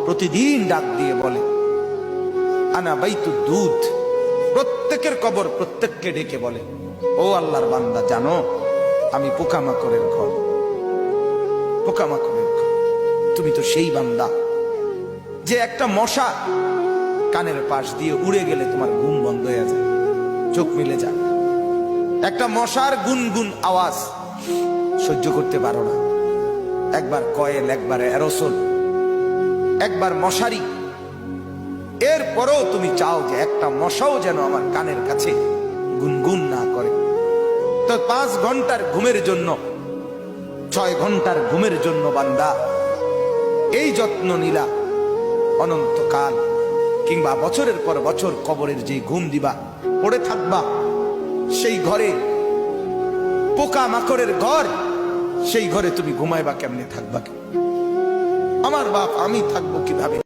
প্রতিদিন ডাক দিয়ে বলে আনা বাইতু দুধ। প্রত্যেকের কবর প্রত্যেককে ডেকে বলে, ও আল্লাহর বান্দা, জানো আমি পোকামাকড়ের ঘর, পোকামাকড়ের ঘর। তুমি তো সেই বান্দা যে একটা মশা কানের পাশ দিয়ে উড়ে গেলে তোমার ঘুম বন্ধ হয়ে যায়, চোখ মিলে যায়। একটা মশার গুনগুন আওয়াজ সহ্য করতে পারো না। একবার কয়েল, একবার অ্যারোসোল, একবার মশারি, এরপরেও তুমি চাও যে একটা মশাও যেন আমার কানের কাছে গুনগুন না করে। তো 5 ঘন্টার ঘুমের জন্য, 6 ঘন্টার ঘুমের জন্য বান্দা এই যত্ন নিলা, অনন্তকাল কিংবা বছরের পর বছর কবরের যে ঘুম দিবা, পড়ে থাকবা সেই ঘরে, পোকা মাকড়ের ঘর, সেই ঘরে তুমি ঘুমাইবা কেমনে, থাকবা? আমার বাপ, আমি থাকবো কিভাবে?